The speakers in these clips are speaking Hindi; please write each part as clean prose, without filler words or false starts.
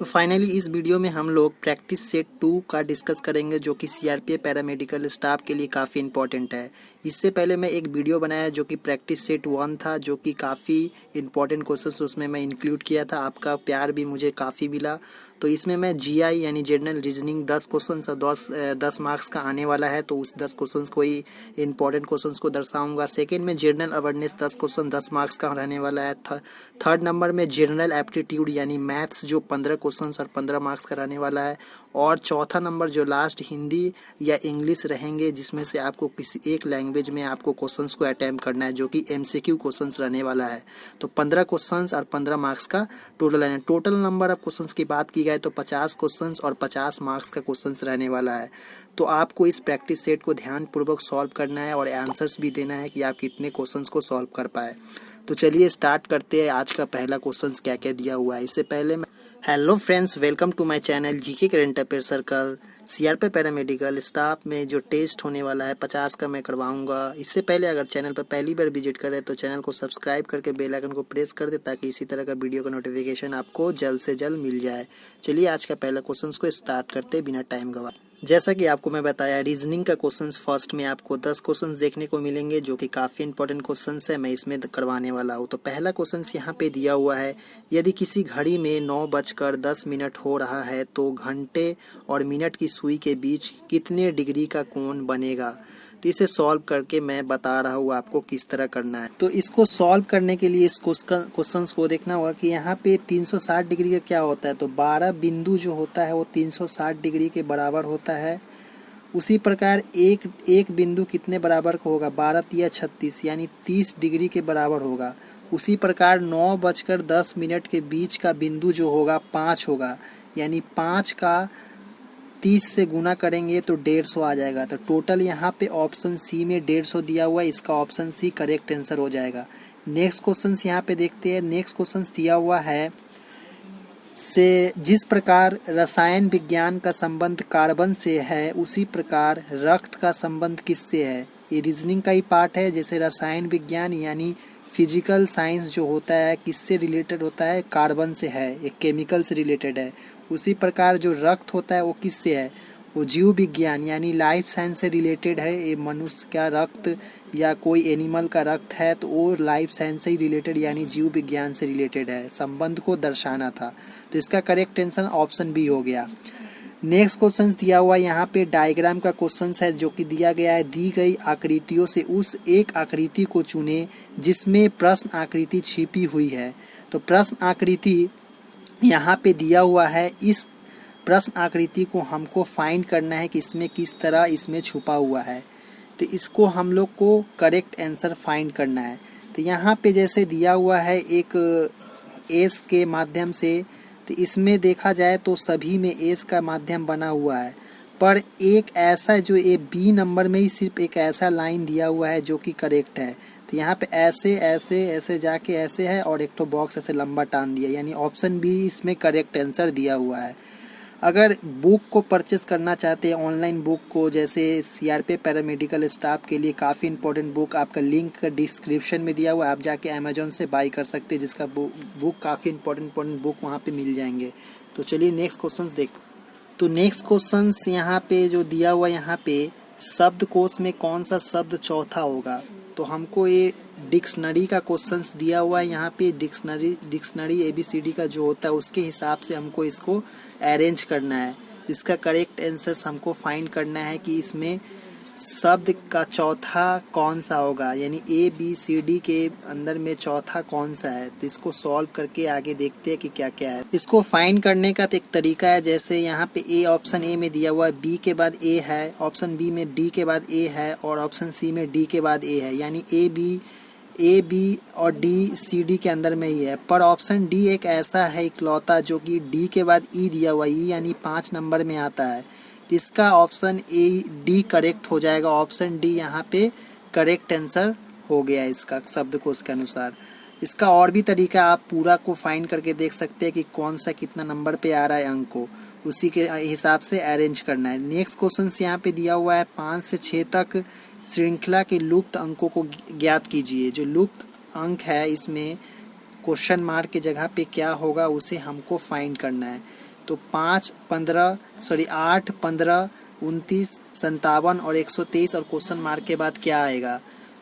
तो फाइनली इस वीडियो में हम लोग प्रैक्टिस सेट 2 का डिस्कस करेंगे, जो कि सीआरपीएफ पैरामेडिकल स्टाफ के लिए काफ़ी इंपॉर्टेंट है। इससे पहले मैं एक वीडियो बनाया जो कि प्रैक्टिस सेट 1 था, जो कि काफ़ी इंपॉर्टेंट क्वेश्चंस उसमें मैं इंक्लूड किया था। आपका प्यार भी मुझे काफ़ी मिला। तो इसमें मैं जीआई यानी जनरल रीजनिंग 10 क्वेश्चंस और 10 मार्क्स का आने वाला है, तो उस 10 क्वेश्चंस को ही इंपॉर्टेंट क्वेश्चंस को दर्शाऊंगा। सेकेंड में जनरल अवेयरनेस 10 क्वेश्चन 10 मार्क्स का रहने वाला है। थर्ड नंबर में जनरल एप्टीट्यूड यानी मैथ्स जो 15 क्वेश्चंस और 15 मार्क्स का रहने वाला है। और चौथा नंबर जो लास्ट हिंदी या इंग्लिश रहेंगे, जिसमें से आपको किसी एक लैंग्वेज में आपको क्वेश्चंस को अटेम्प्ट करना है, जो कि एमसीक्यू क्वेश्चंस रहने वाला है। तो 15 क्वेश्चंस और 15 मार्क्स का टोटल है। टोटल नंबर ऑफ क्वेश्चंस की बात की जाए तो 50 क्वेश्चंस और 50 मार्क्स का क्वेश्चंस रहने वाला है। तो आपको इस प्रैक्टिस सेट को ध्यानपूर्वक सॉल्व करना है और आंसर्स भी देना है कि आप कितने क्वेश्चंस को सॉल्व कर पाए। तो चलिए स्टार्ट करते हैं। आज का पहला क्वेश्चंस क्या क्या दिया हुआ है। इससे पहले मैं hello friends, welcome to my channel GK current affair circle. CRPF paramedical staff में जो टेस्ट होने वाला है 50 का मैं करवाऊंगा। इससे पहले अगर चैनल पर पहली बार विजिट करें तो चैनल को सब्सक्राइब करके बेल आइकन को प्रेस कर दे, ताकि इसी तरह का वीडियो का नोटिफिकेशन आपको जल्द से जल्द मिल जाए। चलिए आज का पहला क्वेश्चन को स्टार्ट करते बिना टाइम गवाए। जैसा कि आपको मैं बताया, रीजनिंग का क्वेश्चंस फर्स्ट में आपको 10 क्वेश्चंस देखने को मिलेंगे, जो कि काफ़ी इंपॉर्टेंट क्वेश्चंस है। मैं इसमें करवाने वाला हूँ। तो पहला क्वेश्चंस यहाँ पे दिया हुआ है, यदि किसी घड़ी में 9:10 हो रहा है तो घंटे और मिनट की सुई के बीच कितने डिग्री का कोण बनेगा। तो इसे सॉल्व करके मैं बता रहा हूँ आपको किस तरह करना है। तो इसको सॉल्व करने के लिए इस क्वेश्चंस को देखना होगा कि यहाँ पे 360 डिग्री का क्या होता है। तो 12 बिंदु जो होता है वो 360 डिग्री के बराबर होता है। उसी प्रकार एक बिंदु कितने बराबर का होगा, 12 तिया 36 यानी 30 डिग्री के बराबर होगा। उसी प्रकार 9:10 के बीच का बिंदु जो होगा 5 होगा, यानी 5 का 30 से गुना करेंगे तो 150 आ जाएगा। तो टोटल यहाँ पे ऑप्शन सी में 150 दिया हुआ है, इसका ऑप्शन सी करेक्ट आंसर हो जाएगा। नेक्स्ट क्वेश्चन यहाँ पे देखते हैं। नेक्स्ट क्वेश्चन दिया हुआ है से जिस प्रकार रसायन विज्ञान का संबंध कार्बन से है, उसी प्रकार रक्त का संबंध किससे है। ये रीजनिंग का ही पार्ट है। जैसे रसायन विज्ञान यानी फिजिकल साइंस जो होता है किससे रिलेटेड होता है, कार्बन से है, एक केमिकल से रिलेटेड है। उसी प्रकार जो रक्त होता है वो किससे है, वो जीव विज्ञान यानी लाइफ साइंस से रिलेटेड है। ये मनुष्य का रक्त या कोई एनिमल का रक्त है तो वो लाइफ साइंस से ही रिलेटेड यानी जीव विज्ञान से रिलेटेड है। संबंध को दर्शाना था, तो इसका करेक्ट आंसर ऑप्शन बी हो गया। नेक्स्ट क्वेश्चन दिया हुआ यहाँ पे डायग्राम का क्वेश्चन है, जो कि दिया गया है दी गई आकृतियों से उस एक आकृति को चुने जिसमें प्रश्न आकृति छिपी हुई है। तो प्रश्न आकृति यहाँ पे दिया हुआ है। इस प्रश्न आकृति को हमको फाइंड करना है कि इसमें किस तरह इसमें छुपा हुआ है। तो इसको हम लोग को करेक्ट आंसर फाइंड करना है। तो यहाँ पे जैसे दिया हुआ है एक एस के माध्यम से, तो इसमें देखा जाए तो सभी में एस का माध्यम बना हुआ है, पर एक ऐसा जो ये बी नंबर में ही सिर्फ एक ऐसा लाइन दिया हुआ है जो कि करेक्ट है। तो यहाँ पे ऐसे ऐसे ऐसे जाके ऐसे है और एक तो बॉक्स ऐसे लंबा टान दिया, यानी ऑप्शन बी इसमें करेक्ट आंसर दिया हुआ है। अगर बुक को परचेस करना चाहते हैं, ऑनलाइन बुक को, जैसे सीआरपीएफ पैरामेडिकल स्टाफ के लिए काफ़ी इंपॉर्टेंट बुक, आपका लिंक डिस्क्रिप्शन में दिया हुआ है, आप जाके अमेजोन से बाई कर सकते हैं, जिसका बुक काफ़ी इंपॉर्टेंट बुक वहाँ पे मिल जाएंगे। तो चलिए नेक्स्ट क्वेश्चन देख। तो नेक्स्ट क्वेश्चन यहाँ पे जो दिया हुआ यहाँ पे शब्दकोश में कौन सा शब्द चौथा होगा। तो हमको ये डिक्शनरी का क्वेश्चंस दिया हुआ है। यहाँ पे डिक्शनरी एबीसीडी का जो होता है उसके हिसाब से हमको इसको अरेंज करना है। इसका करेक्ट आंसर हमको फाइंड करना है कि इसमें शब्द का चौथा कौन सा होगा, यानी ए बी सी डी के अंदर में चौथा कौन सा है। तो इसको सॉल्व करके आगे देखते हैं कि क्या क्या है। इसको फाइंड करने का एक तरीका है, जैसे यहाँ पे ए ऑप्शन ए में दिया हुआ है, बी के बाद ए है, ऑप्शन बी में डी के बाद ए है और ऑप्शन सी में डी के बाद ए है, यानी ए बी और डी सी डी के अंदर में ही है। पर ऑप्शन डी एक ऐसा है इकलौता जो कि डी के बाद ई दिया हुआ, ई यानी 5 नंबर में आता है। इसका ऑप्शन ए डी करेक्ट हो जाएगा। ऑप्शन डी यहाँ पे करेक्ट आंसर हो गया इसका शब्दकोश के अनुसार। इसका और भी तरीका आप पूरा को फाइंड करके देख सकते हैं कि कौन सा कितना नंबर पे आ रहा है अंक को, उसी के हिसाब से अरेंज करना है। नेक्स्ट क्वेश्चन यहाँ पे दिया हुआ है 5 से 6 तक श्रृंखला के लुप्त अंकों को ज्ञात कीजिए। जो लुप्त अंक है इसमें क्वेश्चन मार्क की जगह पे क्या होगा उसे हमको फाइंड करना है। तो 8, 15, 29, 57 और 123 और क्वेश्चन मार्क के बाद क्या आएगा।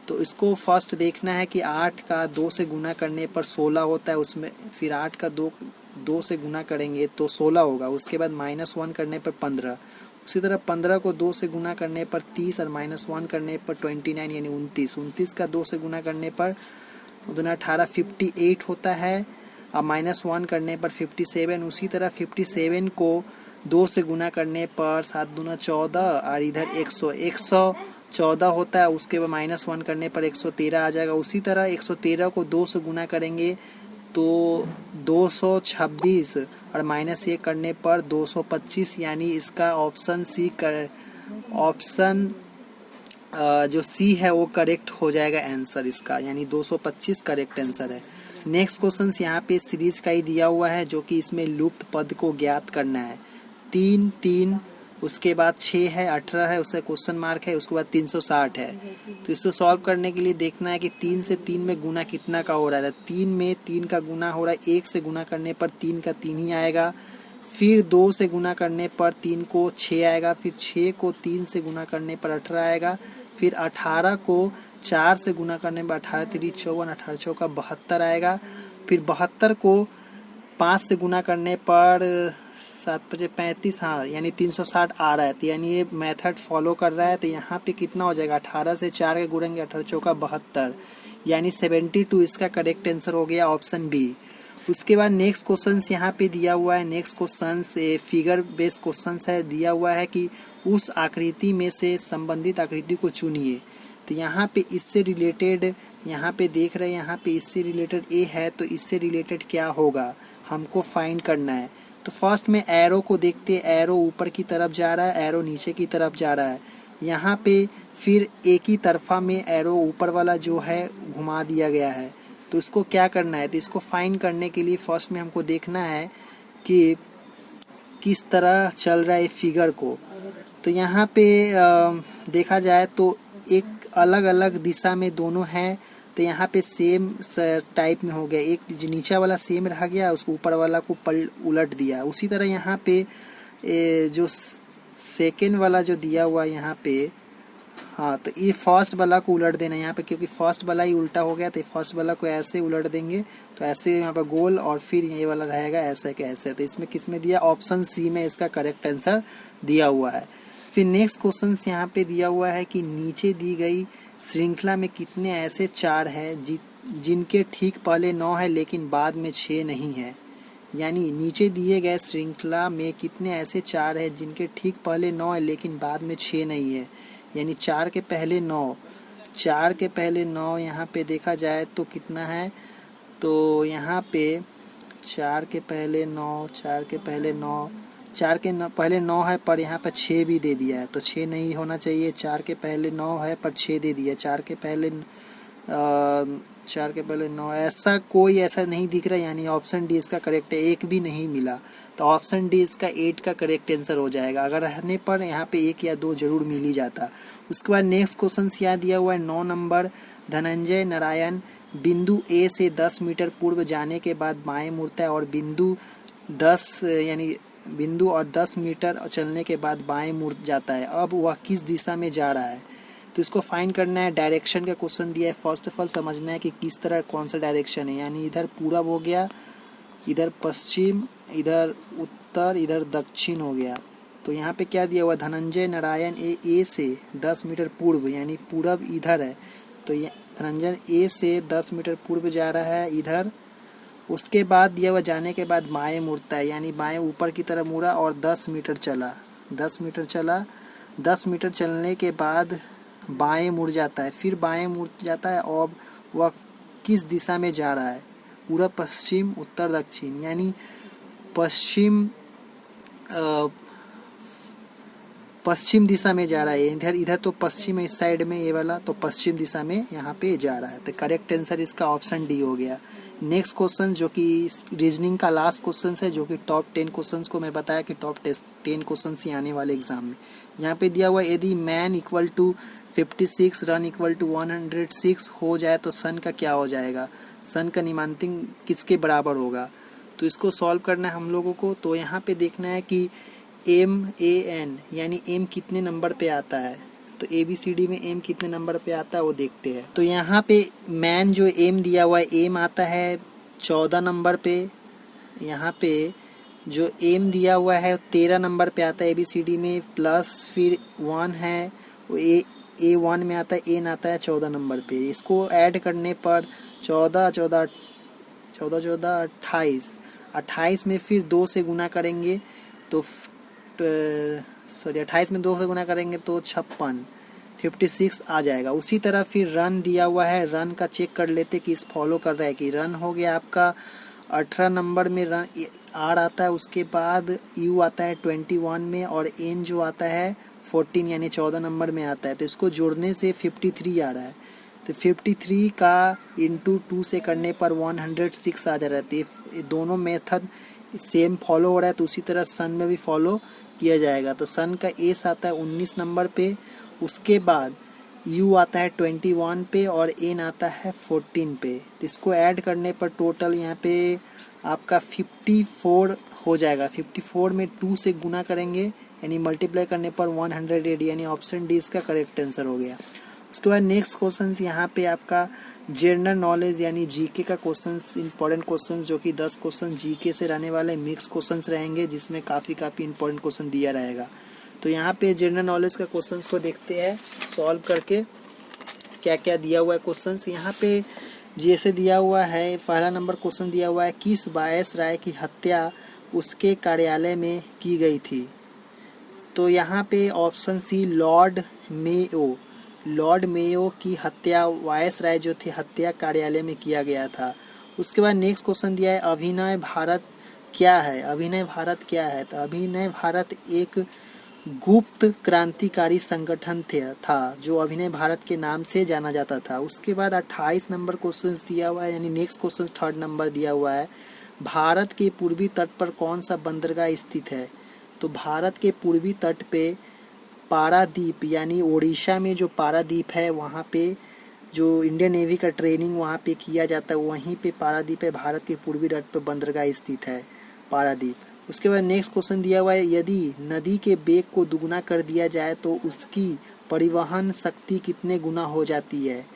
तो इसको फर्स्ट देखना है कि 8 का 2 से गुना करने पर 16 होता है, उसमें फिर 8 का 2 से गुना करेंगे तो 16 होगा, उसके बाद -1 करने पर 15, उसी तरह 15 को 2 से गुना करने पर 30 और -1 करने पर 29 यानी 29 का 2 से गुना करने पर 2 18 58 होता है और -1 करने पर 57, उसी तरह 57 को 2 से गुना करने पर 7 दूना 14 और इधर 114 होता है, उसके बाद -1 करने पर 113 आ जाएगा। उसी तरह 113 को 2 से गुना करेंगे तो 226 और -1 करने पर 225, यानी इसका ऑप्शन सी कर ऑप्शन जो सी है वो करेक्ट हो जाएगा आंसर इसका, यानी 225 करेक्ट आंसर है। नेक्स्ट क्वेश्चन यहाँ पे सीरीज का ही दिया हुआ है, जो कि इसमें लुप्त पद को ज्ञात करना है। 3, 3, उसके बाद 6 है, 18 है, उसका क्वेश्चन मार्क है, उसके बाद 360 है। तो इसको सॉल्व करने के लिए देखना है कि 3 से 3 में गुना कितना का हो रहा है। 3 में 3 का गुना हो रहा है, 1 से गुना करने पर 3 का 3 ही आएगा, फिर 2 से गुना करने पर 3 को 6 आएगा, फिर 6 को 3 से गुना करने पर 18 आएगा, फिर 18 को 4 से गुना करने पर 18 3 54, 18 चौका 72 आएगा, फिर 72 को 5 से गुना करने पर 7 5 35, हाँ यानी 360 आ रहा है। तो यानी ये मेथड फॉलो कर रहा है। तो यहाँ पे कितना हो जाएगा, 18 से 4 के गुणेंगे 18 चौका 72, यानी 72 इसका करेक्ट आंसर हो गया, ऑप्शन बी। उसके बाद नेक्स्ट क्वेश्चन यहाँ पे दिया हुआ है। Next question figure based question है, दिया हुआ है कि उस आकृति में से संबंधित आकृति को चुनिए। तो यहाँ पे इससे रिलेटेड, यहाँ पे देख रहे हैं, यहाँ पे इससे रिलेटेड ए है, तो इससे रिलेटेड क्या होगा हमको फाइंड करना है। तो फर्स्ट में एरो को देखते हैं, एरो ऊपर की तरफ जा रहा है, एरो नीचे की तरफ जा रहा है। यहाँ पे फिर एक ही तरफा में एरो ऊपर वाला जो है घुमा दिया गया है। तो इसको क्या करना है, तो इसको फाइंड करने के लिए फर्स्ट में हमको देखना है कि किस तरह चल रहा है फिगर को। तो यहाँ पे देखा जाए तो एक अलग अलग दिशा में दोनों हैं। तो यहाँ पे सेम टाइप में हो गया, एक जो नीचा वाला सेम रह गया, उसको ऊपर वाला को उलट दिया। उसी तरह यहाँ पे जो सेकेंड वाला जो दिया हुआ यहाँ पे, हाँ तो ये फर्स्ट वाला को उलट देना यहाँ पे, क्योंकि फर्स्ट वाला ही उल्टा हो गया, तो फर्स्ट वाला को ऐसे उलट देंगे तो ऐसे यहाँ पर गोल, और फिर ये वाला रहेगा ऐसे के ऐसे। तो इसमें किस में दिया, ऑप्शन सी में इसका करेक्ट आंसर दिया हुआ है। फिर नेक्स्ट क्वेश्चन यहाँ पे दिया हुआ है कि नीचे दी गई श्रृंखला में कितने ऐसे 4 हैं जिनके ठीक पहले 9 है लेकिन बाद में 6 नहीं है। यानी नीचे दिए गए श्रृंखला में कितने ऐसे 4 हैं जिनके ठीक पहले 9 है लेकिन बाद में 6 नहीं है। यानी 4 के पहले 9, 4 के पहले 9 यहाँ पे देखा जाए तो कितना है, तो यहाँ पे 4 के पहले 9, 4 के पहले 9, 4 के पहले 9 है पर यहाँ पर 6 भी दे दिया है, तो 6 नहीं होना चाहिए। 4 के पहले 9 है पर 6 दे दिया, 4 के पहले 9, ऐसा कोई ऐसा नहीं दिख रहा, यानी ऑप्शन डी इसका करेक्ट है, एक भी नहीं मिला। तो ऑप्शन डी इसका 8 का करेक्ट आंसर हो जाएगा। अगर रहने पर यहाँ पे 1 या 2 जरूर मिल ही जाता। उसके बाद नेक्स्ट क्वेश्चन यहाँ दिया हुआ है 9 नंबर, धनंजय नारायण बिंदु ए से 10 मीटर पूर्व जाने के बाद बाएं मुड़ता है और बिंदु 10 मीटर चलने के बाद बाएं मुड़ जाता है। अब वह किस दिशा में जा रहा है, तो इसको फाइंड करना है। डायरेक्शन का क्वेश्चन दिया है, फर्स्ट ऑफ ऑल समझना है कि किस तरह कौन सा डायरेक्शन है। यानी इधर पूरब हो गया, इधर पश्चिम, इधर उत्तर, इधर दक्षिण हो गया। तो यहाँ पे क्या दिया हुआ, धनंजय नारायण ए से 10 मीटर पूर्व, यानी पूरब इधर है, तो ये धनंजय ए से 10 मीटर पूर्व जा रहा है इधर। उसके बाद दिया हुआ जाने के बाद बाएं मुड़ता है, यानी बाएं ऊपर की तरफ मुड़ा और 10 मीटर चला, 10 मीटर चलने के बाद बाएं मुड़ जाता है, फिर बाएं मुड़ जाता है और वह किस दिशा में जा रहा है, पूरब, पश्चिम, उत्तर, दक्षिण। यानी पश्चिम दिशा में जा रहा है। इधर तो पश्चिम है, इस साइड में ये वाला, तो पश्चिम दिशा में यहाँ पे जा रहा है। तो करेक्ट आंसर इसका ऑप्शन डी हो गया। नेक्स्ट क्वेश्चन जो कि रीजनिंग का लास्ट क्वेश्चन है, जो कि टॉप 10 क्वेश्चंस को मैं बताया कि टॉप 10 क्वेश्चंस ही आने वाले एग्जाम में। यहाँ पे दिया हुआ यदि mean equal to 56, run equal to 106 हो जाए तो सन का क्या हो जाएगा, सन का निमांतिक किसके बराबर होगा। तो इसको सॉल्व करना है हम लोगों को। तो यहाँ पे देखना है कि MAN यानी M कितने नंबर पे आता है। तो ABCD में M कितने नंबर पे आता है वो देखते हैं। तो यहाँ पे मैन जो M दिया हुआ है, M आता है 14 नंबर पे। यहाँ पे जो M दिया हुआ है 13 नंबर पे आता है ABCD में, प्लस फिर 1 है वो A1 में आता है, N आता है 14 नंबर पे। इसको ऐड करने पर 14 14 14 14 28, 28 में फिर 2 से गुना करेंगे तो 28 में 2 से गुना करेंगे तो 56 आ जाएगा। उसी तरह फिर रन दिया हुआ है, रन का चेक कर लेते कि इस फॉलो कर रहा है कि रन हो गया आपका 18 नंबर में रन R आता है। उसके बाद U आता है 21 में और N जो आता है 14 यानी 14 नंबर में आता है। तो इसको जोड़ने से 53 आ रहा है। तो 53 का इंटू 2 से करने पर 106 आ जा रहा है। तो ये दोनों मेथड सेम फॉलो हो रहा है, तो उसी तरह सन में भी फॉलो किया जाएगा। तो सन का एस आता है 19 नंबर पे, उसके बाद यू आता है 21 पे और एन आता है 14 पे। तो इसको ऐड करने पर टोटल यहाँ पे आपका 54 हो जाएगा। 54 में 2 से गुना करेंगे यानी मल्टीप्लाई करने पर 108 यानी ऑप्शन डी इसका करेक्ट आंसर हो गया। उसके बाद नेक्स्ट क्वेश्चन यहाँ पे आपका जनरल नॉलेज यानी जीके का क्वेश्चंस, इंपॉर्टेंट क्वेश्चंस जो कि 10 क्वेश्चन जीके से रहने वाले मिक्स क्वेश्चंस रहेंगे, जिसमें काफ़ी इंपॉर्टेंट क्वेश्चन दिया रहेगा। तो यहाँ पे जनरल नॉलेज का क्वेश्चंस को देखते हैं सॉल्व करके क्या क्या दिया हुआ है क्वेश्चंस। यहाँ पे जैसे दिया हुआ है, पहला नंबर क्वेश्चन दिया हुआ है, किस वायस राय की हत्या उसके कार्यालय में की गई थी। तो यहाँ पे ऑप्शन सी लॉर्ड मेयो की हत्या वायस राय जो थे हत्या कार्यालय में किया गया था। उसके बाद नेक्स्ट क्वेश्चन दिया है, अभिनव भारत क्या है। अभिनव भारत क्या है। तो अभिनव भारत एक गुप्त क्रांतिकारी संगठन था जो अभिनव भारत के नाम से जाना जाता था। उसके बाद 28 नंबर क्वेश्चन दिया हुआ है, यानी नेक्स्ट क्वेश्चन 3rd नंबर दिया हुआ है, भारत के पूर्वी तट पर कौन सा बंदरगाह स्थित है। तो भारत के पूर्वी तट पे पारादीप यानी ओडिशा में जो पारादीप है वहाँ पे जो इंडियन नेवी का ट्रेनिंग वहाँ पे किया जाता है, वहीं पे पारादीप है। भारत के पूर्वी तट पर बंदरगाह स्थित है पारादीप। उसके बाद नेक्स्ट क्वेश्चन दिया हुआ है, यदि नदी के वेग को दुगुना कर दिया जाए तो उसकी परिवहन शक्ति कितने गुना हो जाती है।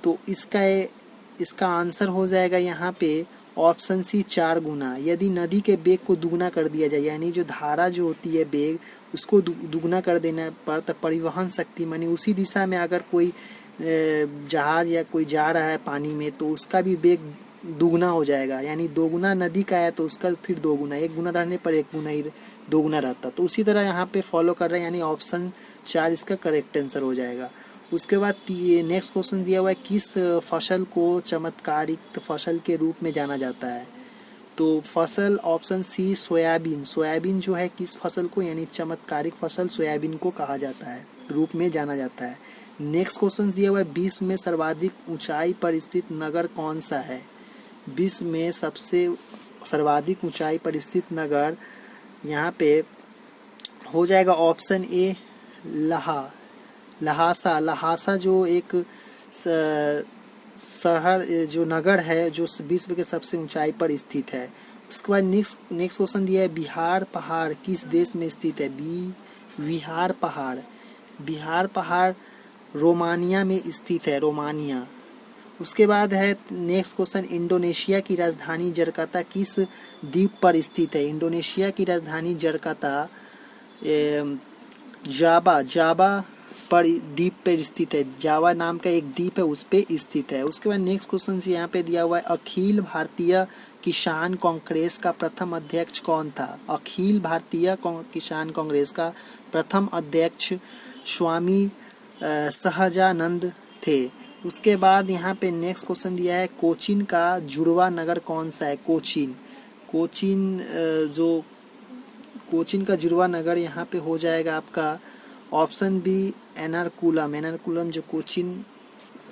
तो इसका आंसर हो जाएगा यहाँ पे ऑप्शन सी 4 गुना। यदि नदी के वेग को दुगुना कर दिया जाए यानी जो धारा जो होती है वेग उसको दुगुना कर देने पर तब परिवहन शक्ति मानी उसी दिशा में अगर कोई जहाज या कोई जा रहा है पानी में तो उसका भी वेग दुगुना हो जाएगा। यानी 2 गुना नदी का है तो उसका फिर 2 गुना, 1 गुना रहने पर 1 गुना ही 2 गुना रहता। तो उसी तरह यहाँ पे फॉलो कर रहे हैं, यानी ऑप्शन 4 इसका करेक्ट आंसर हो जाएगा। उसके बाद नेक्स्ट क्वेश्चन दिया हुआ है, किस फसल को चमत्कारिक फसल के रूप में जाना जाता है। तो फसल ऑप्शन सी सोयाबीन। सोयाबीन जो है किस फसल को यानी चमत्कारिक फसल सोयाबीन को कहा जाता है, रूप में जाना जाता है। नेक्स्ट क्वेश्चन दिया हुआ है, विश्व में सर्वाधिक ऊंचाई पर स्थित नगर कौन सा है। विश्व में सबसे सर्वाधिक ऊंचाई पर स्थित नगर यहाँ पे हो जाएगा ऑप्शन ए लहासा जो एक शहर जो नगर है जो विश्व के सबसे ऊंचाई पर स्थित है। उसके बाद नेक्स्ट क्वेश्चन दिया है, बिहार पहाड़ किस देश में स्थित है। बिहार पहाड़ रोमानिया में स्थित है, रोमानिया। उसके बाद है नेक्स्ट क्वेश्चन, इंडोनेशिया की राजधानी जकार्ता किस द्वीप पर स्थित है। इंडोनेशिया की राजधानी जकार्ता जावा पर द्वीप पर स्थित है। जावा नाम का एक द्वीप है उस पे स्थित है। उसके बाद नेक्स्ट क्वेश्चन यहाँ पे दिया हुआ है, अखिल भारतीय किसान कांग्रेस का प्रथम अध्यक्ष कौन था। अखिल भारतीय किसान कांग्रेस का प्रथम अध्यक्ष स्वामी सहजानंद थे। उसके बाद यहाँ पे नेक्स्ट क्वेश्चन दिया है, कोचीन का जुड़वा नगर कौन सा है। कोचीन का जुड़वा नगर यहाँ पे हो जाएगा आपका ऑप्शन बी एर्नाकुलम जो कोचीन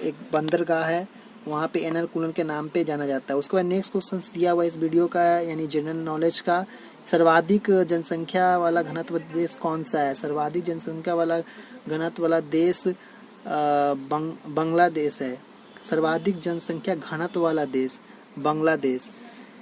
एक बंदरगाह है वहाँ पे एर्नाकुलम के नाम पे जाना जाता है। उसके बाद नेक्स्ट क्वेश्चन दिया हुआ है इस वीडियो का यानी जनरल नॉलेज का, सर्वाधिक जनसंख्या वाला घनत्व देश कौन सा है। सर्वाधिक जनसंख्या वाला घनत्व वाला देश बांग्लादेश है। सर्वाधिक जनसंख्या घनत्व वाला देश बांग्लादेश।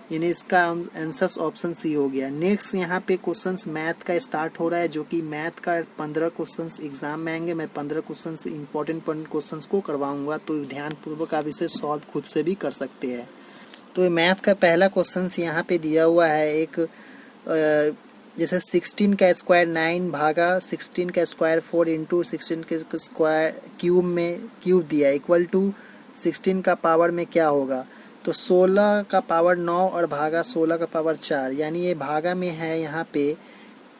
यानी इसका आंसर ऑप्शन सी हो गया। नेक्स्ट यहाँ पे क्वेश्चंस मैथ का स्टार्ट हो रहा है, जो कि मैथ का 15 क्वेश्चंस एग्जाम में आएंगे। मैं 15 क्वेश्चंस इंपॉर्टेंट क्वेश्चंस को करवाऊंगा, तो ध्यानपूर्वक आप इसे सॉल्व खुद से भी कर सकते हैं। तो मैथ का पहला क्वेश्चन यहाँ पे दिया हुआ है एक जैसे 16 का स्क्वायर 9 भागा 16 का स्क्वायर 4 इंटू 16 के स्क्वायर क्यूब दिया इक्वल टू 16 का पावर में क्या होगा। तो 16 का पावर 9 और भागा 16 का पावर 4, यानी ये भागा में है यहाँ पे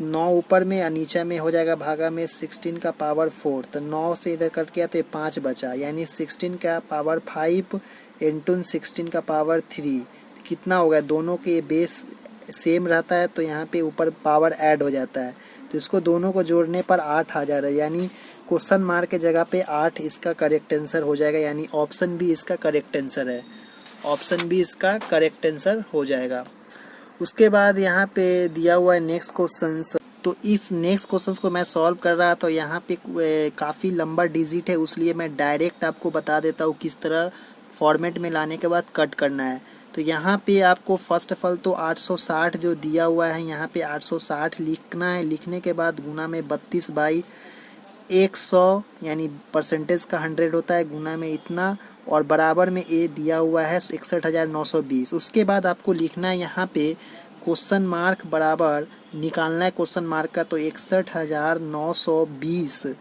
9 ऊपर में और नीचे में हो जाएगा भागा में 16 का पावर 4। तो 9 से इधर कट गया तो ये 5 बचा, यानी 16 का पावर 5 इंटू 16 का पावर 3 कितना होगा। दोनों के बेस सेम रहता है तो यहाँ पे ऊपर पावर ऐड हो जाता है, तो इसको दोनों को जोड़ने पर 8 आ जा रहा है, यानी क्वेश्चन मार्क के जगह पे 8 इसका करेक्ट आंसर हो जाएगा, यानी ऑप्शन बी इसका करेक्ट आंसर है। ऑप्शन बी इसका करेक्ट आंसर हो जाएगा। उसके बाद यहाँ पे दिया हुआ है नेक्स्ट क्वेश्चन। तो इस नेक्स्ट क्वेश्चन को मैं सॉल्व कर रहा तो यहाँ पे काफ़ी लंबा डिजिट है, इसलिए मैं डायरेक्ट आपको बता देता हूँ किस तरह फॉर्मेट में लाने के बाद कट करना है। तो यहाँ पे आपको फर्स्ट ऑफ ऑल तो 860 जो दिया हुआ है यहाँ पे 860 लिखना है। लिखने के बाद गुना में 32/100, यानी परसेंटेज का 100 होता है, गुना में इतना और बराबर में ए दिया हुआ है 61,920। उसके बाद आपको लिखना है यहाँ पे क्वेश्चन मार्क बराबर निकालना है क्वेश्चन मार्क का, तो 61,920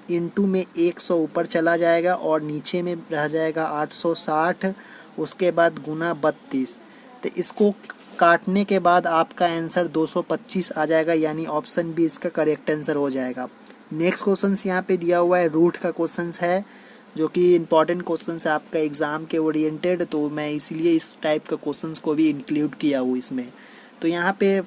इंटू में 100 ऊपर चला जाएगा और नीचे में रह जाएगा 860, उसके बाद गुना 32। तो इसको काटने के बाद आपका आंसर 225 आ जाएगा, यानी ऑप्शन बी इसका करेक्ट आंसर हो जाएगा। नेक्स्ट क्वेश्चन यहाँ पे दिया हुआ है रूट का क्वेश्चन है, जो कि इम्पॉर्टेंट क्वेश्चन है आपका एग्ज़ाम के ओरिएंटेड, तो मैं इसीलिए इस टाइप का क्वेश्चंस को भी इंक्लूड किया हूँ इसमें। तो यहाँ पे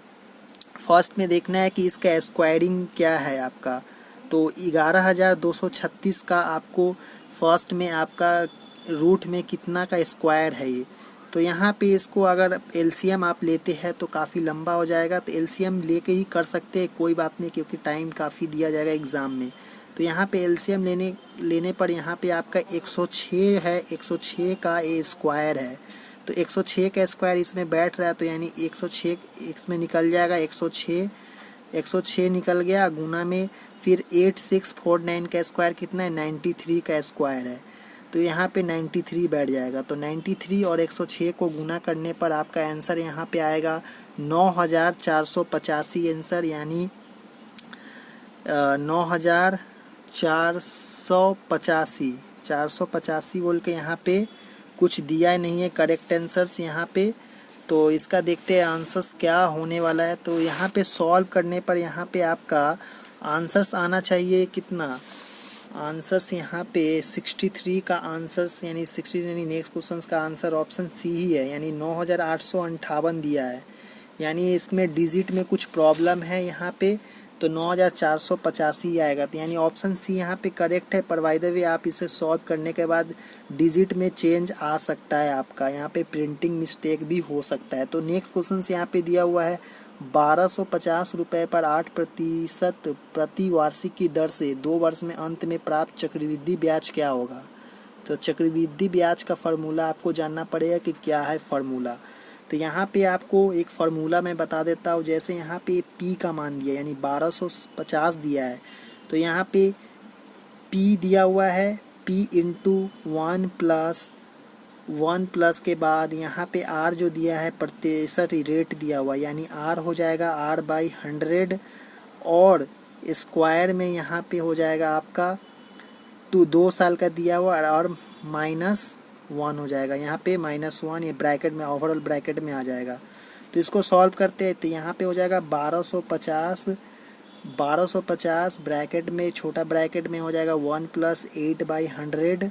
फर्स्ट में देखना है कि इसका स्क्वायरिंग क्या है आपका। तो 11,236 का आपको फर्स्ट में आपका रूट में कितना का स्क्वायर है ये। तो यहाँ पे इसको अगर एलसीएम आप लेते हैं तो काफ़ी लंबा हो जाएगा, तो एलसीएम लेके ही कर सकते हैं, कोई बात नहीं, क्योंकि टाइम काफ़ी दिया जाएगा एग्ज़ाम में। तो यहाँ पे एलसीएम लेने पर यहाँ पे आपका 106 है, 106 का ए स्क्वायर है। तो 106 का स्क्वायर इसमें बैठ रहा है, तो यानी 106 इसमें निकल जाएगा, 106 निकल गया, गुना में फिर 8649 का स्क्वायर कितना है, 93 का स्क्वायर है, तो यहाँ पे 93 बैठ जाएगा। तो 93 और 106 को गुना करने पर आपका आंसर यहाँ पे आएगा 9,485 आंसर, यानी 9,485 बोल के यहाँ पे कुछ दिया नहीं है करेक्ट आंसर्स यहाँ पे। तो इसका देखते हैं आंसर्स क्या होने वाला है। तो यहाँ पे सॉल्व करने पर यहाँ पे आपका आंसर्स आना चाहिए कितना, आंसर्स यहाँ पे 63 का आंसर्स, यानी 60 यानी नेक्स्ट क्वेश्चन का आंसर ऑप्शन सी ही है, यानी 9,858 दिया है, यानी इसमें डिजिट में कुछ प्रॉब्लम है यहाँ पे, तो 9,485 आएगा। तो यानी ऑप्शन सी यहाँ पे करेक्ट है। पर बाय द वे आप इसे सॉल्व करने के बाद डिजिट में चेंज आ सकता है आपका, यहाँ पे प्रिंटिंग मिस्टेक भी हो सकता है। तो नेक्स्ट क्वेश्चन यहाँ पे दिया हुआ है 1250 रुपये पर 8% प्रति वार्षिक की दर से 2 वर्ष में अंत में प्राप्त चक्रवृद्धि ब्याज क्या होगा। तो चक्रवृद्धि ब्याज का फार्मूला आपको जानना पड़ेगा कि क्या है फार्मूला। तो यहाँ पे आपको एक फार्मूला मैं बता देता हूँ। जैसे यहाँ पे P का मान दिया, यानी 1250 दिया है, तो यहाँ पे P दिया हुआ है, P इंटू 1 प्लस के बाद यहाँ पे R जो दिया है प्रतिशत रेट दिया हुआ, यानी R हो जाएगा R/100 और स्क्वायर में यहाँ पे हो जाएगा आपका 2 साल का दिया हुआ और -1 हो जाएगा, यहाँ पे -1 ये ब्रैकेट में ओवरऑल ब्रैकेट में आ जाएगा। तो इसको सॉल्व करते हैं, तो यहाँ पे हो जाएगा 1250 ब्रैकेट में छोटा ब्रैकेट में हो जाएगा 1 + 8/100,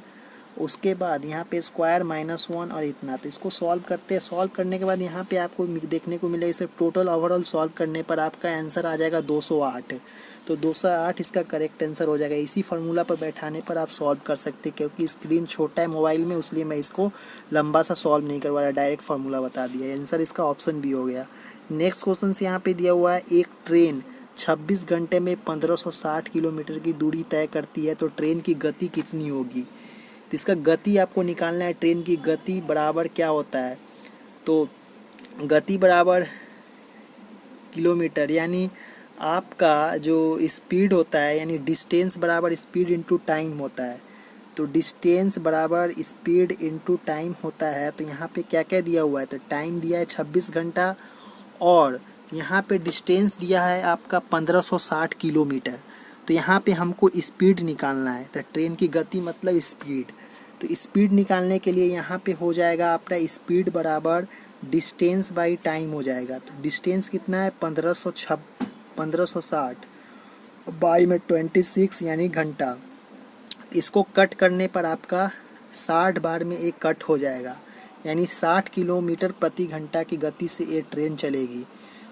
उसके बाद यहाँ पे स्क्वायर -1 और इतना। तो इसको सॉल्व करते हैं। सॉल्व करने के बाद यहाँ पे आपको देखने को मिलेगा, इसे टोटल ओवरऑल सॉल्व करने पर आपका आंसर आ जाएगा 208। तो 208 इसका करेक्ट आंसर हो जाएगा। इसी फार्मूला पर बैठाने पर आप सॉल्व कर सकते हैं, क्योंकि स्क्रीन छोटा है मोबाइल में, इसलिए मैं इसको लंबा सा सॉल्व नहीं करवा रहा, डायरेक्ट फार्मूला बता दिया। आंसर इसका ऑप्शन बी हो गया। नेक्स्ट क्वेश्चन यहाँ पे दिया हुआ है, एक ट्रेन 26 घंटे में 1560 किलोमीटर की दूरी तय करती है, तो ट्रेन की गति कितनी होगी। तो इसका गति आपको निकालना है, ट्रेन की गति बराबर क्या होता है। तो गति बराबर किलोमीटर, यानी आपका जो स्पीड होता है, यानी डिस्टेंस बराबर स्पीड इनटू टाइम होता है। तो डिस्टेंस बराबर स्पीड इनटू टाइम होता है। तो यहाँ पे क्या क्या दिया हुआ है, तो टाइम दिया है 26 घंटा और यहाँ पे डिस्टेंस दिया है आपका 1560 किलोमीटर। तो यहाँ पे हमको स्पीड निकालना है, तो ट्रेन की गति मतलब स्पीड। तो स्पीड निकालने के लिए यहाँ पे हो जाएगा आपका स्पीड बराबर डिस्टेंस बाई टाइम हो जाएगा। तो डिस्टेंस कितना है 1560 बाई में 26 यानी घंटा। इसको कट करने पर आपका 60 बार में एक कट हो जाएगा, यानी 60 किलोमीटर प्रति घंटा की गति से ये ट्रेन चलेगी।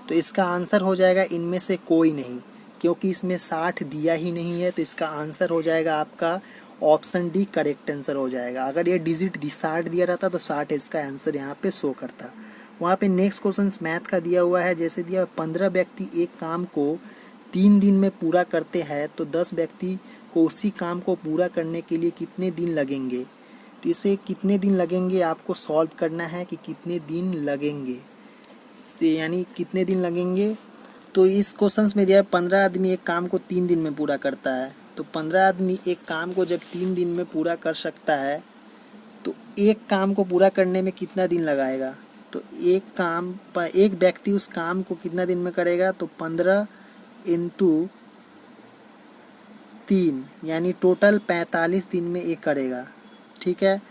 तो इसका आंसर हो जाएगा इनमें से कोई नहीं, क्योंकि इसमें 60 दिया ही नहीं है। तो इसका आंसर हो जाएगा आपका ऑप्शन डी करेक्ट आंसर हो जाएगा। अगर ये डिजिट 60 दिया रहता तो 60 इसका आंसर यहाँ पे शो करता। वहाँ पे नेक्स्ट क्वेश्चन मैथ का दिया हुआ है, जैसे दिया 15 व्यक्ति एक काम को 3 दिन में पूरा करते हैं तो 10 व्यक्ति को उसी काम को पूरा करने के लिए कितने दिन लगेंगे। तो इसे कितने दिन लगेंगे आपको सॉल्व करना है कि कितने दिन लगेंगे, यानी कितने दिन लगेंगे। तो इस क्वेश्चन में दिया है 15 आदमी एक काम को 3 दिन में पूरा करता है। तो 15 आदमी एक काम को जब 3 दिन में पूरा कर सकता है तो एक काम को पूरा करने में कितना दिन लगाएगा। तो एक व्यक्ति उस काम को कितना दिन में करेगा, तो 15 इंटू 3 यानी टोटल 45 दिन में ये करेगा। ठीक है।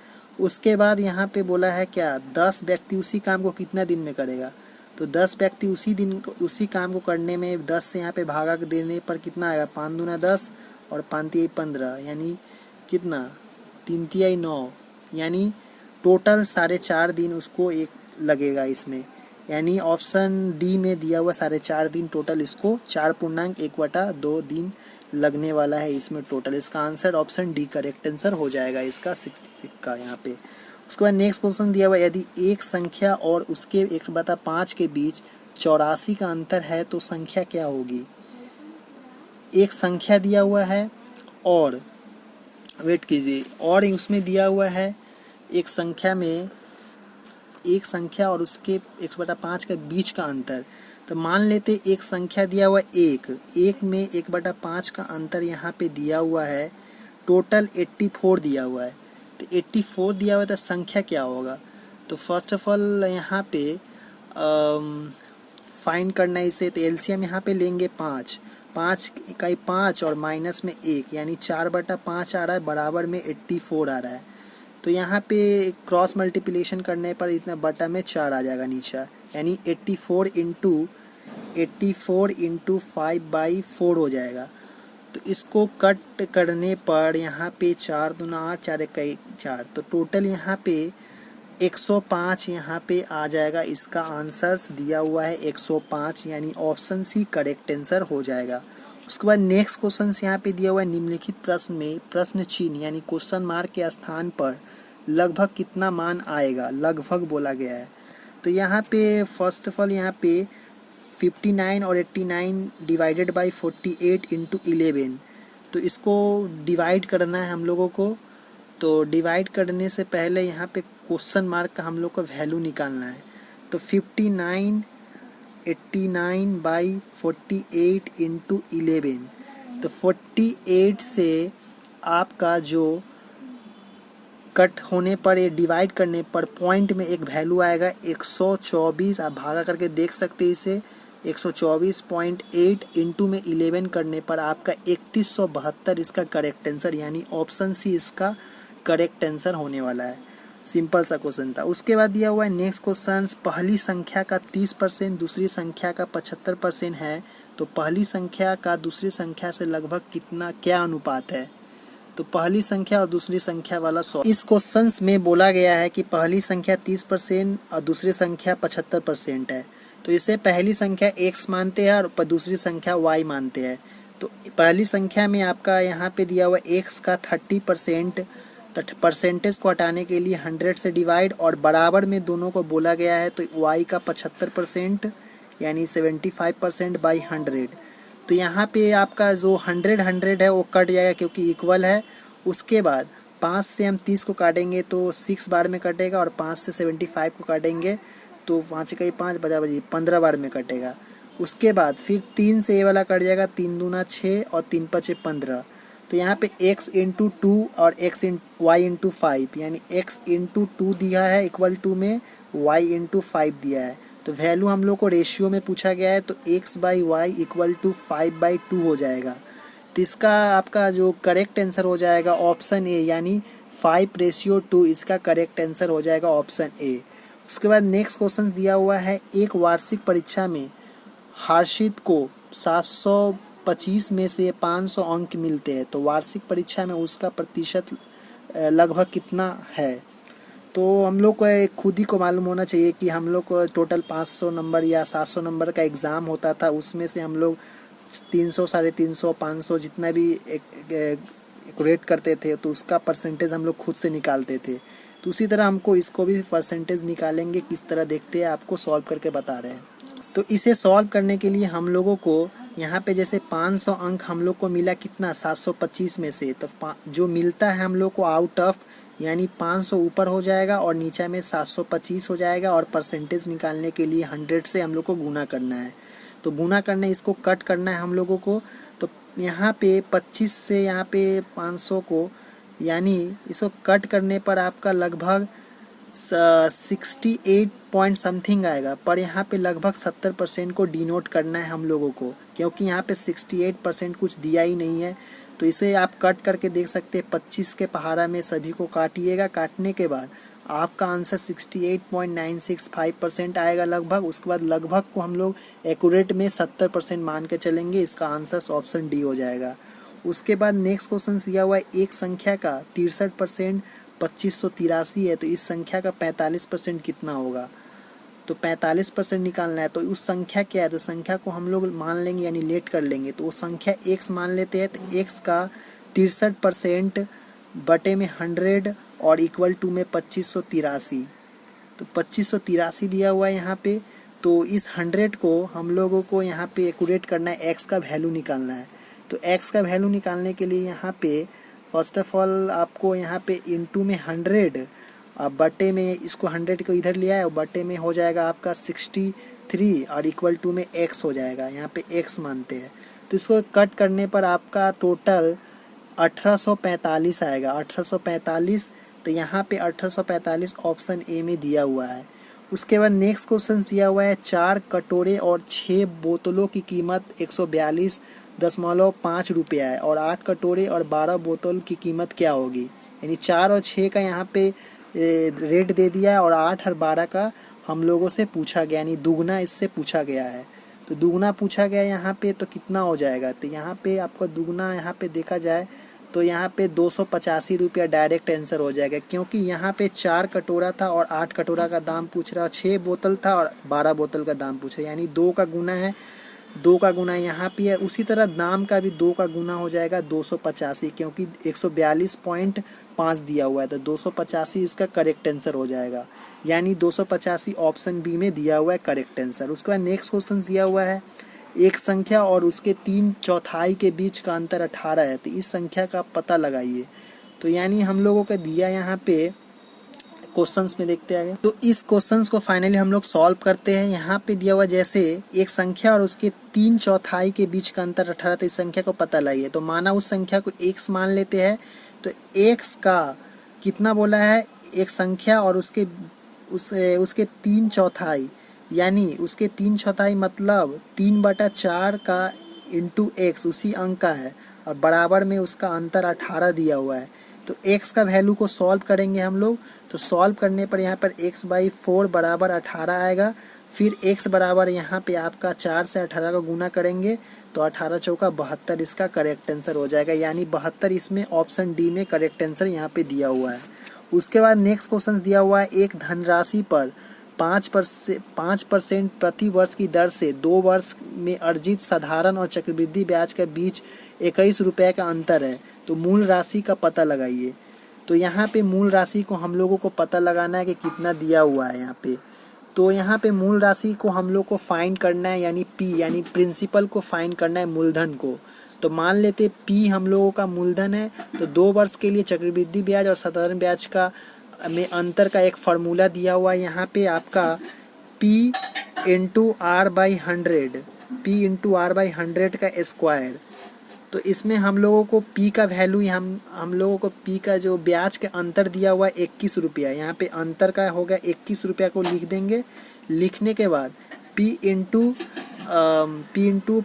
उसके बाद यहाँ पे बोला है क्या, 10 व्यक्ति उसी काम को कितना दिन में करेगा। तो 10 व्यक्ति उसी काम को करने में 10 से यहाँ पे भागा देने पर कितना आएगा, 5 दूना 10 और 5 तिहाई 15, यानी कितना 3 तिहाई 9, यानी टोटल 4.5 दिन उसको एक लगेगा इसमें। यानी ऑप्शन डी में दिया हुआ 4.5 दिन टोटल इसको 4.1/2 दिन लगने वाला है इसमें टोटल। इसका answer option D correct answer हो जाएगा इसका सिक्का यहाँ पे। उसके बाद नेक्स्ट क्वेश्चन दिया हुआ, यदि एक संख्या और उसके 1/5 के बीच 84 का अंतर है तो संख्या क्या होगी। एक संख्या दिया हुआ है और वेट कीजिए, और उसमें दिया हुआ है एक संख्या और उसके 1/5 के बीच का अंतर। तो मान लेते एक संख्या दिया हुआ एक में 1/5 का अंतर यहाँ पे दिया हुआ है, टोटल 84 दिया हुआ है। तो 84 दिया हुआ है तो संख्या क्या होगा। तो फर्स्ट ऑफ ऑल यहाँ पे फाइंड करना है इसे। तो एलसीएम यहाँ पे लेंगे 5 इकाई 5 और माइनस में 1, यानी 4/5 आ रहा है, बराबर में 84 आ रहा है। तो यहाँ पे क्रॉस मल्टीप्लिकेशन करने पर इतना बटा में 4 आ जाएगा नीचे, यानी 84 इंटू 5/4 हो जाएगा। तो इसको कट करने पर यहाँ पे 4 दूना 8 4 इकाई 4, तो टोटल यहाँ पे 105 यहाँ पे आ जाएगा। इसका आंसर्स दिया हुआ है 105, यानी ऑप्शन सी करेक्ट आंसर हो जाएगा। उसके बाद नेक्स्ट क्वेश्चन यहाँ पे दिया हुआ है, निम्नलिखित प्रश्न में प्रश्न चिन्ह यानी क्वेश्चन मार्क के स्थान पर लगभग कितना मान आएगा, लगभग बोला गया है। तो यहाँ पे फर्स्ट ऑफ ऑल यहाँ पे 59 और 89 डिवाइडेड बाई 48 इंटू 11, तो इसको डिवाइड करना है हम लोगों को। तो डिवाइड करने से पहले यहाँ पे क्वेश्चन मार्क का हम लोग को वैल्यू निकालना है। तो 59 89 बाई 48 इंटू 11, तो 48 से आपका जो कट होने पर ये डिवाइड करने पर पॉइंट में एक वैल्यू आएगा 124। आप भागा करके देख सकते हैं इसे, 124.8 इंटू में 11 करने पर आपका 3172 इसका करेक्ट आंसर, यानी ऑप्शन सी इसका करेक्ट आंसर होने वाला है। सिंपल सा क्वेश्चन था। उसके बाद दिया हुआ है नेक्स्ट क्वेश्चन, पहली संख्या का 30% दूसरी संख्या का 75% है, तो पहली संख्या का दूसरी संख्या से लगभग क्या अनुपात है। तो पहली संख्या और दूसरी संख्या वाला सॉल्व। इस क्वेश्चन में बोला गया है कि पहली संख्या 30% और दूसरी संख्या 75% है। तो इसे पहली संख्या x मानते हैं और दूसरी संख्या y मानते हैं। तो पहली संख्या में आपका यहाँ पे दिया हुआ x का 30%, परसेंटेज को हटाने के लिए 100 से डिवाइड, और बराबर में दोनों को बोला गया है तो y का 75% यानी 75% बाई 100। तो यहाँ पे आपका जो 100 है वो कट जाएगा क्योंकि इक्वल है। उसके बाद 5 से हम 30 को काटेंगे तो 6 बार में कटेगा, और 5 से 75 को काटेंगे तो 5 इकाई 5 बजा बजी 15 बार में कटेगा। उसके बाद फिर 3 से ये वाला कट जाएगा, 3 दूना 6 और 3 पचे 15। तो यहाँ पे x इंटू 2 और y इंटू 5, यानी x इंटू 2 दिया है इक्वल टू में y इंटू 5 दिया है। तो वैल्यू हम लोग को रेशियो में पूछा गया है, तो x by y equal to 5/2 हो जाएगा। तो इसका आपका जो करेक्ट आंसर हो जाएगा ऑप्शन ए, यानी 5:2 इसका करेक्ट आंसर हो जाएगा ऑप्शन ए। उसके बाद नेक्स्ट क्वेश्चन दिया हुआ है, एक वार्षिक परीक्षा में हर्षित को 725 में से 500 अंक मिलते हैं, तो वार्षिक परीक्षा में उसका प्रतिशत लगभग कितना है। तो हम लोग को खुद ही को मालूम होना चाहिए कि हम लोग को टोटल 500 नंबर या 700 नंबर का एग्ज़ाम होता था, उसमें से हम लोग 300 350 500 जितना भी रेट करते थे, तो उसका परसेंटेज हम लोग खुद से निकालते थे। तो उसी तरह हमको इसको भी परसेंटेज निकालेंगे, किस तरह देखते हैं आपको सॉल्व करके बता रहे हैं। तो इसे सॉल्व करने के लिए हम लोगों को यहाँ पे जैसे 500 अंक हम लोग को मिला कितना 725 में से, तो जो मिलता है हम लोग को आउट ऑफ, यानी 500 ऊपर हो जाएगा और नीचे में 725 हो जाएगा, और परसेंटेज निकालने के लिए 100 से हम लोग को गुना करना है। तो गुना करना, इसको कट करना है हम लोगों को। तो यहाँ पे 25 से यहाँ पे 500 को, यानी इसको कट करने पर आपका लगभग 68 पॉइंट समथिंग आएगा, पर यहाँ पे लगभग 70% को डिनोट करना है हम लोगों को, क्योंकि यहाँ पे 68% कुछ दिया ही नहीं है। तो इसे आप कट करके देख सकते हैं, 25 के पहाड़ा में सभी को काटिएगा। काटने के बाद आपका आंसर 68.965% आएगा लगभग। उसके बाद लगभग को हम लोग एक्यूरेट में 70% मान के चलेंगे, इसका आंसर ऑप्शन डी हो जाएगा। उसके बाद नेक्स्ट क्वेश्चन दिया हुआ है, एक संख्या का 63% 2583 है, तो इस संख्या का 45% कितना होगा। तो 45% निकालना है, तो उस संख्या क्या है, तो संख्या को हम लोग मान लेंगे यानी लेट कर लेंगे। तो वो संख्या x मान लेते हैं, तो x का 63% बटे में 100 और इक्वल टू में 2583। तो 2583 दिया हुआ है यहाँ पे। तो इस 100 को हम लोगों को यहाँ पे एक्यूरेट करना है, x का वैल्यू निकालना है। तो x का वैल्यू निकालने के लिए यहाँ पे फर्स्ट ऑफ ऑल आपको यहाँ पे इंटू में 100, अब बटे में इसको 100 को इधर लिया है और बटे में हो जाएगा आपका 63 और इक्वल टू में x हो जाएगा, यहाँ पे x मानते हैं। तो इसको कट करने पर आपका टोटल 1845 आएगा, 1845। तो यहाँ पे 1845 ऑप्शन ए में दिया हुआ है। उसके बाद नेक्स्ट क्वेश्चन दिया हुआ है, 4 कटोरे और 6 बोतलों की कीमत 142.5 रुपया है, और 8 कटोरे और 12 बोतल की कीमत क्या होगी। यानी 4 और 6 का यहाँ पे रेट दे दिया है, और 8 और 12 का हम लोगों से पूछा गया, यानी दुगना इससे पूछा गया है। तो दुगना पूछा गया यहाँ पे, तो कितना हो जाएगा। तो यहाँ पे आपका दुगना यहाँ पे देखा जाए तो यहाँ पे 285 रुपया डायरेक्ट आंसर हो जाएगा, क्योंकि यहाँ पे 4 कटोरा था और 8 कटोरा का दाम पूछ रहा, 6 बोतल था और 12 बोतल का दाम पूछ रहा, यानी 2 का गुना है, 2 का गुना यहाँ पे है। उसी तरह दाम का भी 2 का गुना हो जाएगा 285, क्योंकि 142.5 दिया हुआ है, तो 285 इसका करेक्ट आंसर हो जाएगा, यानी 285 ऑप्शन बी में दिया हुआ है करेक्ट आंसर। उसके बाद नेक्स्ट क्वेश्चन दिया हुआ है, एक संख्या और उसके 3/4 के बीच का अंतर 18 है, तो इस संख्या का पता लगाइए। तो यानी हम लोगों का दिया यहाँ पे क्वेश्चंस में देखते आगे। तो इस क्वेश्चंस को फाइनली हम लोग सॉल्व करते हैं। यहाँ पे दिया हुआ जैसे एक संख्या और उसके 3/4 के बीच का अंतर 18, तो इस संख्या को पता लगाइए। तो माना उस संख्या को x मान लेते हैं, तो x का कितना बोला है, एक संख्या और उसके 3/4, यानी उसके 3/4 मतलब 3/4 का इंटू x उसी अंक का है, और बराबर में उसका अंतर 18 दिया हुआ है। तो x का वैल्यू को सॉल्व करेंगे हम लोग। तो सॉल्व करने पर यहाँ पर x/4 बराबर 18 आएगा। फिर x बराबर यहाँ पे आपका 4 से 18 का गुना करेंगे, तो 18 चौका 72 इसका करेक्ट आंसर हो जाएगा, यानी 72 इसमें ऑप्शन डी में करेक्ट आंसर यहाँ पे दिया हुआ है। उसके बाद नेक्स्ट क्वेश्चन दिया हुआ है, एक धनराशि पर 5% प्रति वर्ष की दर से 2 वर्ष में अर्जित साधारण और चक्रवृद्धि ब्याज के बीच 21 रुपये का अंतर है, तो मूल राशि का पता लगाइए। तो यहाँ पे मूल राशि को हम लोगों को पता लगाना है कि कितना दिया हुआ है यहाँ पे। तो यहाँ पे मूल राशि को हम लोग को फाइंड करना है, यानी पी, यानी प्रिंसिपल को फाइंड करना है, मूलधन को। तो मान लेते पी हम लोगों का मूलधन है, तो 2 वर्ष के लिए चक्रवृद्धि ब्याज और साधारण ब्याज का में अंतर का एक फार्मूला दिया हुआ है यहाँ पे आपका P into r by 100, P into r by 100 का स्क्वायर। तो इसमें हम लोगों को P का वैल्यू, हम लोगों को P का जो ब्याज के अंतर दिया हुआ है 21 रुपया, यहाँ पे अंतर का हो गया 21 रुपया को लिख देंगे। लिखने के बाद P इंटू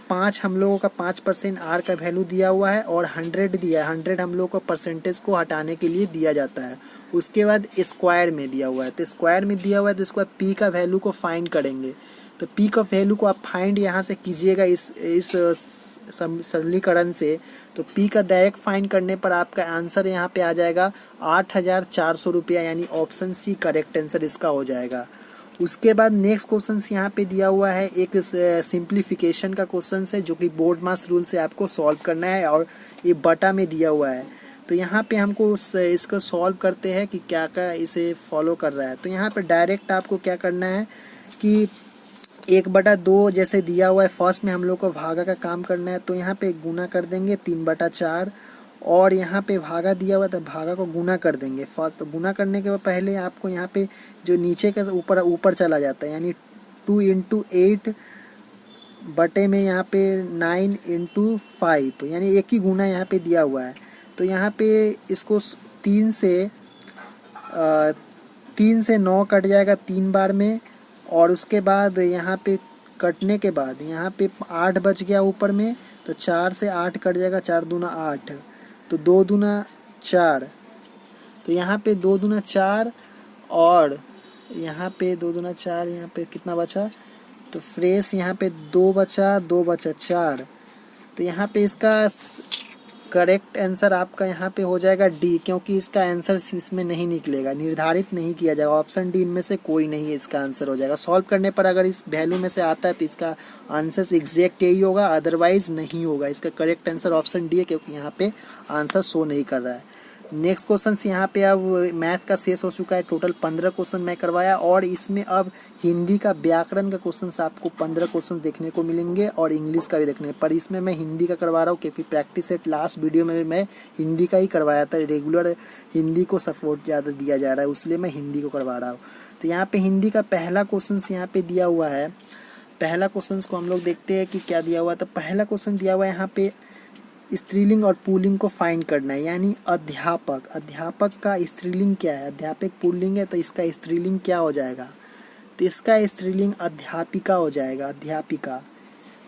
5 हम लोगों का 5% R का वैल्यू दिया हुआ है और 100 दिया है। 100 हम लोगों को परसेंटेज को हटाने के लिए दिया जाता है। उसके बाद स्क्वायर में दिया हुआ है, तो स्क्वायर में दिया हुआ है तो इसको P का वैल्यू को फाइंड करेंगे। तो P का वैल्यू को आप फाइंड यहाँ से कीजिएगा इस सरलीकरण से। तो P का डायरेक्ट फाइंड करने पर आपका आंसर यहाँ पे आ जाएगा 8,400 रुपया, यानी ऑप्शन सी करेक्ट आंसर इसका हो जाएगा। उसके बाद नेक्स्ट क्वेश्चन यहाँ पे दिया हुआ है, एक सिंप्लीफिकेशन का क्वेश्चन है जो कि बोर्ड मास रूल से आपको सॉल्व करना है और ये बटा में दिया हुआ है। तो यहाँ पे हमको इसको सॉल्व करते हैं कि क्या क्या इसे फॉलो कर रहा है। तो यहाँ पे डायरेक्ट आपको क्या करना है कि 1/2 जैसे दिया हुआ है, फर्स्ट में हम लोग को भागा का काम करना है। तो यहाँ पे गुना कर देंगे 3/4 और यहाँ पे भागा दिया हुआ तो भागा को गुना कर देंगे फर्स्ट। तो गुना करने के बाद पहले आपको यहाँ पे जो नीचे का ऊपर चला जाता है, यानी 2 इंटू 8 बटे में यहाँ पे 9 इंटू 5, यानी एक ही गुना यहाँ पे दिया हुआ है। तो यहाँ पे इसको 3 से 9 कट जाएगा 3 बार में, और उसके बाद यहाँ पे कटने के बाद यहाँ पे 8 बच गया ऊपर में, तो 4 से 8 कट जाएगा, 4 दूना 8, तो 2 दूना 4, तो यहाँ पे 2 दूना 4 और यहाँ पे 2 दूना 4, यहाँ पे कितना बचा, तो फ्रेश यहाँ पे 2 बचा 4। तो यहाँ पे इसका करेक्ट आंसर आपका यहाँ पे हो जाएगा डी, क्योंकि इसका आंसर इसमें नहीं निकलेगा, निर्धारित नहीं किया जाएगा। ऑप्शन डी इनमें से कोई नहीं है, इसका आंसर हो जाएगा। सॉल्व करने पर अगर इस वैल्यू में से आता है तो इसका आंसर एग्जैक्ट यही होगा, अदरवाइज नहीं होगा। इसका करेक्ट आंसर ऑप्शन डी है, क्योंकि यहाँ पे आंसर शो नहीं कर रहा है। नेक्स्ट क्वेश्चन यहाँ पे अब मैथ का शेष हो चुका है। टोटल 15 क्वेश्चन मैं करवाया और इसमें अब हिंदी का व्याकरण का क्वेश्चन आपको 15 क्वेश्चन देखने को मिलेंगे और इंग्लिश का भी देखने, पर इसमें मैं हिंदी का करवा रहा हूँ क्योंकि प्रैक्टिस सेट लास्ट वीडियो में भी मैं हिंदी का ही करवाया था। रेगुलर हिंदी को सपोर्ट ज़्यादा दिया जा रहा है, इसलिए मैं हिंदी को करवा रहा हूँ। तो यहाँ पे हिंदी का पहला क्वेश्चन यहाँ पे दिया हुआ है। पहला क्वेश्चन को हम लोग देखते हैं कि क्या दिया हुआ है। तो पहला क्वेश्चन दिया हुआ है यहाँ पे स्त्रीलिंग और पुल्लिंग को फाइंड करना है, यानी अध्यापक का स्त्रीलिंग क्या है। अध्यापक पुल्लिंग है तो इसका स्त्रीलिंग क्या हो जाएगा, तो इसका स्त्रीलिंग अध्यापिका हो जाएगा, अध्यापिका।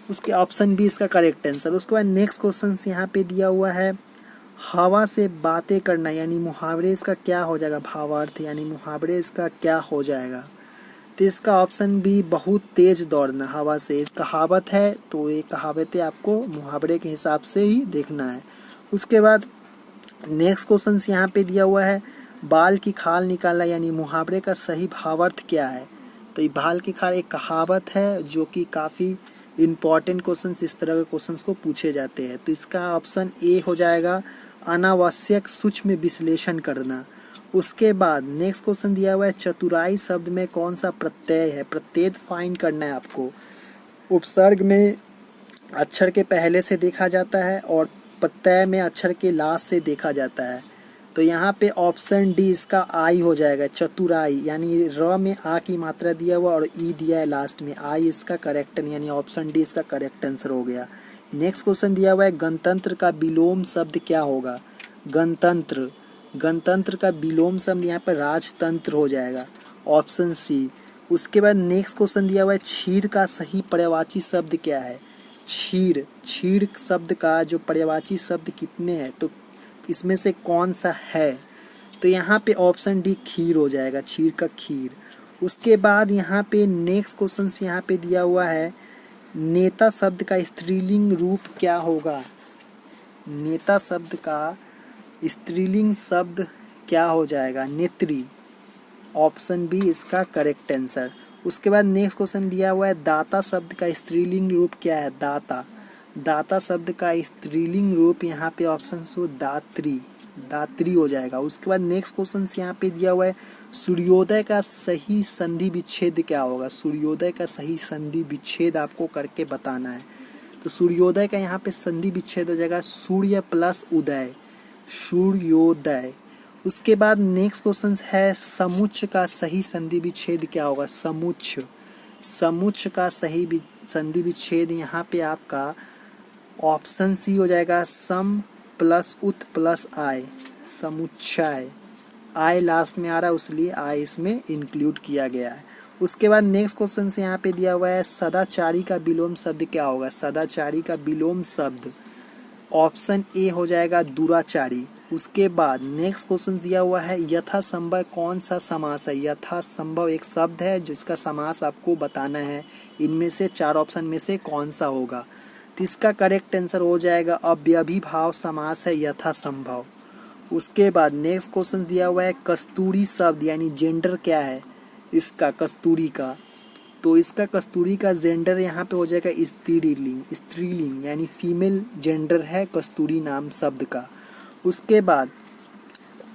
उसके ऑप्शन बी इसका करेक्ट आंसर। उसके बाद नेक्स्ट क्वेश्चन यहाँ पे दिया हुआ है हवा से बातें करना, यानी मुहावरे इसका क्या हो जाएगा, भावार्थ यानी मुहावरे इसका क्या हो जाएगा। तो इसका ऑप्शन बी बहुत तेज दौड़ना, हवा से कहावत है, तो ये कहावतें आपको मुहावरे के हिसाब से ही देखना है। उसके बाद नेक्स्ट क्वेश्चन यहाँ पे दिया हुआ है बाल की खाल निकालना, यानी मुहावरे का सही भावार्थ क्या है। तो ये बाल की खाल एक कहावत है जो कि काफ़ी इम्पॉर्टेंट क्वेश्चन इस तरह के क्वेश्चन को पूछे जाते हैं। तो इसका ऑप्शन ए हो जाएगा अनावश्यक सूक्ष्म विश्लेषण करना। उसके बाद नेक्स्ट क्वेश्चन दिया हुआ है चतुराई शब्द में कौन सा प्रत्यय है, प्रत्यय फाइंड करना है आपको। उपसर्ग में अक्षर के पहले से देखा जाता है और प्रत्यय में अक्षर के लास्ट से देखा जाता है। तो यहाँ पे ऑप्शन डी इसका आई हो जाएगा, चतुराई, यानी र में आ की मात्रा दिया हुआ और ई दिया है लास्ट में, आई इसका करेक्ट, यानी ऑप्शन डी इसका करेक्ट आंसर हो गया। नेक्स्ट क्वेश्चन दिया हुआ है गणतंत्र का विलोम शब्द क्या होगा। गणतंत्र का विलोम शब्द यहाँ पर राजतंत्र हो जाएगा, ऑप्शन सी। उसके बाद नेक्स्ट क्वेश्चन दिया हुआ है क्षीर का सही पर्यायवाची शब्द क्या है। क्षीर शब्द का जो पर्यायवाची शब्द कितने हैं, तो इसमें से कौन सा है, तो यहाँ पे ऑप्शन डी खीर हो जाएगा, क्षीर का खीर। उसके बाद यहाँ पे नेक्स्ट क्वेश्चन यहाँ पे दिया हुआ है नेता शब्द का स्त्रीलिंग रूप क्या होगा। नेता शब्द का स्त्रीलिंग शब्द क्या हो जाएगा, नेत्री, ऑप्शन बी इसका करेक्ट आंसर। उसके बाद नेक्स्ट क्वेश्चन दिया हुआ है दाता शब्द का स्त्रीलिंग रूप क्या है, दाता शब्द का स्त्रीलिंग रूप यहाँ पे ऑप्शन सो दात्री हो जाएगा। उसके बाद नेक्स्ट क्वेश्चन यहाँ पे दिया हुआ है सूर्योदय का सही संधि विच्छेद क्या होगा। सूर्योदय का सही संधि विच्छेद आपको करके बताना है। तो सूर्योदय का यहाँ पे संधि विच्छेद हो जाएगा सूर्य प्लस उदय, सूर्योदय। उसके बाद नेक्स्ट क्वेश्चन है समुच्च का सही संधि विच्छेद क्या होगा, समुच्च का सही संधि विच्छेद यहाँ पे आपका ऑप्शन सी हो जाएगा, सम प्लस उत प्लस आय, समुच्चय। आय लास्ट में आ रहा है इसलिए आय इसमें इंक्लूड किया गया है। उसके बाद नेक्स्ट क्वेश्चन से यहाँ पे दिया हुआ है सदाचारी का विलोम शब्द क्या होगा। सदाचारी का विलोम शब्द ऑप्शन ए हो जाएगा दुराचारी। उसके बाद नेक्स्ट क्वेश्चन दिया हुआ है यथासंभव कौन सा समास है। यथासंभव एक शब्द है जिसका समास आपको बताना है, इनमें से 4 ऑप्शन में से कौन सा होगा। तो इसका करेक्ट आंसर हो जाएगा अव्यभिभाव समास है यथासंभव। उसके बाद नेक्स्ट क्वेश्चन दिया हुआ है कस्तूरी शब्द यानी जेंडर क्या है इसका, कस्तूरी का। तो इसका कस्तूरी का जेंडर यहाँ पे हो जाएगा स्त्रीलिंग, स्त्रीलिंग यानी फीमेल जेंडर है कस्तूरी नाम शब्द का। उसके बाद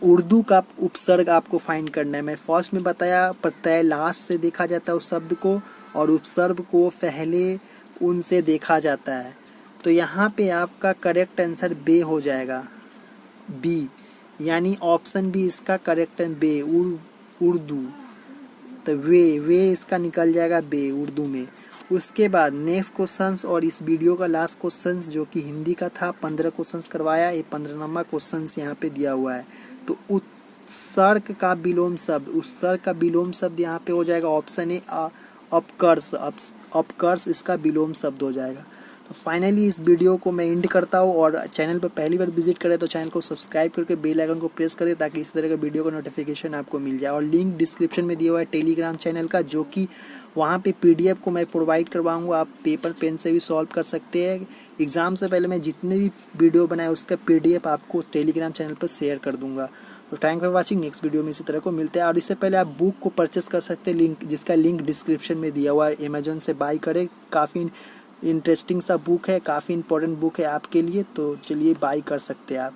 उर्दू का उपसर्ग आपको फाइंड करना है। मैं फर्स्ट में बताया प्रत्यय लास्ट से देखा जाता है उस शब्द को और उपसर्ग को पहले उनसे देखा जाता है। तो यहाँ पे आपका करेक्ट आंसर बे हो जाएगा, बी यानी ऑप्शन बी इसका करेक्ट है, बे उर्दू। तो वे इसका निकल जाएगा बे उर्दू में। उसके बाद नेक्स्ट क्वेश्चंस और इस वीडियो का लास्ट क्वेश्चंस जो कि हिंदी का था, 15 क्वेश्चंस करवाया, ये 15वां क्वेश्चंस यहाँ पे दिया हुआ है। तो उत्सर्ग का विलोम शब्द, उत्सर्ग का विलोम शब्द यहाँ पे हो जाएगा ऑप्शन ए अपकर्ष, अपकर्ष इसका विलोम शब्द हो जाएगा। तो फाइनली इस वीडियो को मैं एंड करता हूँ और चैनल पर पहली बार विजिट करें तो चैनल को सब्सक्राइब करके बेल आइकन को प्रेस करें ताकि इस तरह का वीडियो का नोटिफिकेशन आपको मिल जाए। और लिंक डिस्क्रिप्शन में दिया हुआ है टेलीग्राम चैनल का, जो कि वहाँ पे पीडीएफ को मैं प्रोवाइड करवाऊँगा, आप पेपर पेन से भी सॉल्व कर सकते हैं। एग्ज़ाम से पहले मैं जितने भी वीडियो बनाए उसका पीडीएफ आपको टेलीग्राम चैनल पर शेयर कर दूँगा। तो thank for watching, next video में इसी तरह को मिलते हैं। और इससे पहले आप बुक को परचेस कर सकते हैं, लिंक जिसका लिंक डिस्क्रिप्शन में दिया हुआ है। अमेजोन से बाई करें, काफ़ी इंटरेस्टिंग सा बुक है, काफ़ी इंपॉर्टेंट बुक है आपके लिए, तो चलिए बाई कर सकते हैं आप।